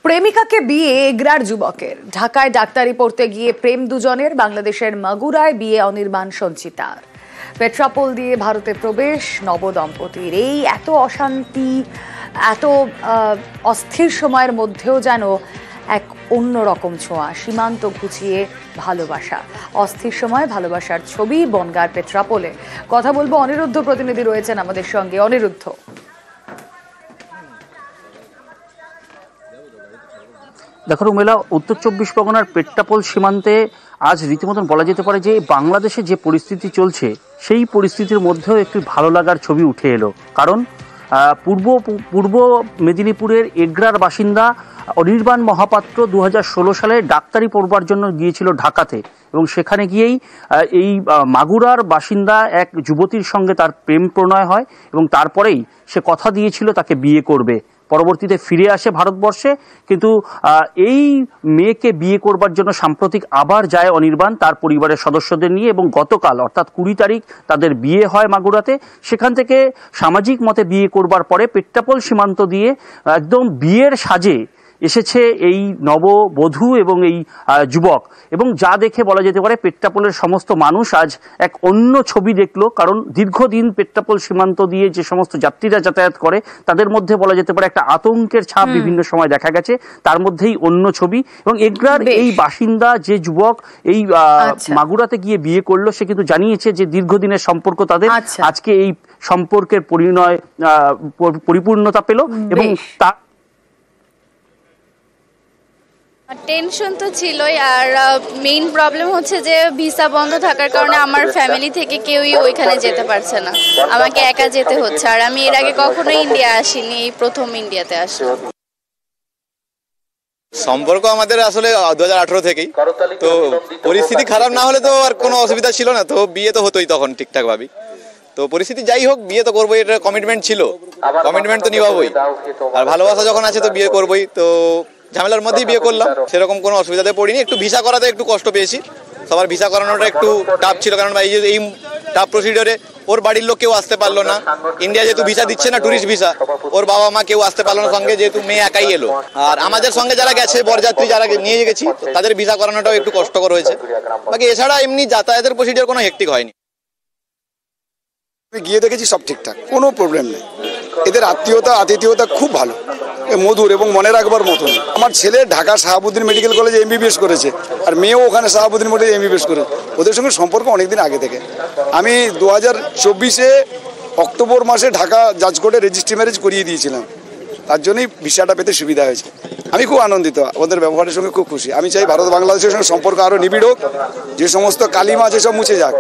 প্রেমিকাকে বিয়ে এগরার যুবকের। ঢাকায় ডাক্তারি পড়তে গিয়ে প্রেম দুজনের। বাংলাদেশের মাগুরায় বিয়ে অনির্বাণ সঞ্চিতার। পেট্রাপোল দিয়ে ভারতে প্রবেশ নবদম্পতির। এই এত অশান্তি, এত অস্থির সময়ের মধ্যেও যেন এক অন্যরকম ছোঁয়া। সীমান্ত ঘুচিয়ে ভালোবাসা, অস্থির সময় ভালোবাসার ছবি বনগাঁর পেট্রাপোলে। কথা বলবো, অনিরুদ্ধ প্রতিনিধি রয়েছেন আমাদের সঙ্গে। অনিরুদ্ধ, দেখো রুমেলা, উত্তর 24 পরগনার পেট্রাপোল সীমান্তে আজ রীতিমতন বলা যেতে পারে যে বাংলাদেশে যে পরিস্থিতি চলছে সেই পরিস্থিতির মধ্যেও একটি ভালো লাগার ছবি উঠে এলো। কারণ পূর্ব মেদিনীপুরের এগরার বাসিন্দা অনির্বাণ মহাপাত্র 2016 সালে ডাক্তারি পড়বার জন্য গিয়েছিল ঢাকাতে, এবং সেখানে গিয়েই এই মাগুরার বাসিন্দা এক যুবতীর সঙ্গে তার প্রেম প্রণয় হয় এবং তারপরেই সে কথা দিয়েছিল তাকে বিয়ে করবে। পরবর্তীতে ফিরে আসে ভারতবর্ষে, কিন্তু এই মেয়েকে বিয়ে করবার জন্য সাম্প্রতিক আবার যায় অনির্বাণ তার পরিবারের সদস্যদের নিয়ে, এবং গতকাল অর্থাৎ 20 তারিখ তাদের বিয়ে হয় মাগুরাতে। সেখান থেকে সামাজিক মতে বিয়ে করবার পরে পেট্রাপোল সীমান্ত দিয়ে একদম বিয়ের সাজে এসেছে এই নববধূ এবং এই যুবক, এবং যা দেখে বলা যেতে পারে পেট্রাপোলের সমস্ত মানুষ আজ এক অন্য ছবি দেখলো। কারণ দীর্ঘদিন পেট্রাপোল সীমান্ত দিয়ে যে সমস্ত যাত্রীরা যাতায়াত করে তাদের মধ্যে বলা যেতে পারে একটা আতঙ্কের ছাপ বিভিন্ন সময় দেখা গেছে, তার মধ্যেই অন্য ছবি। এবং এগরার এই বাসিন্দা যে যুবক এই মাগুরাতে গিয়ে বিয়ে করলো, সে কিন্তু জানিয়েছে যে দীর্ঘদিনের সম্পর্ক তাদের, আজকে এই সম্পর্কের পরিপূর্ণতা পেল। এবং তার টেনশন তো ছিলই, আর মেইন প্রবলেম হচ্ছে যে ভিসা বন্ধ থাকার কারণে আমার ফ্যামিলি থেকে কেউই ওইখানে যেতে পারছে না, আমাকে একা যেতে হচ্ছে। আর আমি এর আগে কখনো ইন্ডিয়া আসিনি, এই প্রথম ইন্ডিয়াতে আসি। সম্পর্ক আমাদের আসলে 2018 থেকেই, তো পরিস্থিতি খারাপ না হলে তো আর কোনো অসুবিধা ছিল না, তো বিয়ে তো হতোই তখন ঠিকঠাক ভাবেই। তো পরিস্থিতি যাই হোক, বিয়ে তো করবোই, এটা কমিটমেন্ট ছিল, কমিটমেন্ট তো নিভাবোই। আর ভালোবাসা যখন আছে তো বিয়ে করবোই। তো ঝামেলার মধ্যেই বিয়ে করলাম, সেরকম কোনো অসুবিধাতে পড়িনি। একটু ভিসা করাতে একটু কষ্ট পেয়েছি, সবার ভিসা করানোটা একটু টাফ ছিল, কারণ এই টাফ প্রসিডিওরে ওর বাড়ির লোক কেউ আসতে পারলো না। ইন্ডিয়া যেহেতু ভিসা দিচ্ছে না, টুরিস্ট ভিসা, ওর বাবা মা কেউ আসতে পারলো না সঙ্গে, যেহেতু মেয়ে একাই এলো। আর আমাদের সঙ্গে যারা গেছে, বরযাত্রী যারা নিয়ে গেছি, তাদের ভিসা করানোটাও একটু কষ্টকর হয়েছে। বাকি এছাড়া এমনি যাতায়াতের প্রসিডিওর কোনো হেক্টিক হয়নি। গিয়ে দেখেছি সব ঠিকঠাক, কোনো প্রবলেম নেই। এদের আতিথেয়তা খুব ভালো, মধুর এবং মনে রাখবার মতন। আমার ছেলে ঢাকা শাহাবুদ্দিন মেডিকেল কলেজে MBBS করেছে, আর মেয়েও ওখানে শাহাবুদ্দিন মেডিকেল MBBS করেছে। ওদের সঙ্গে সম্পর্ক অনেকদিন আগে থেকে। আমি 2024 অক্টোবর মাসে ঢাকা জাজ কোর্টে রেজিস্ট্রি ম্যারেজ করিয়ে দিয়েছিলাম, তার জন্যই ভিসাটা পেতে সুবিধা হয়েছে। আমি খুব আনন্দিত, ওদের ব্যবহারের সঙ্গে খুব খুশি। আমি চাই ভারত বাংলাদেশের সঙ্গে সম্পর্ক আরও নিবিড় হোক, যে সমস্ত কালিমা আছে সব মুছে যাক।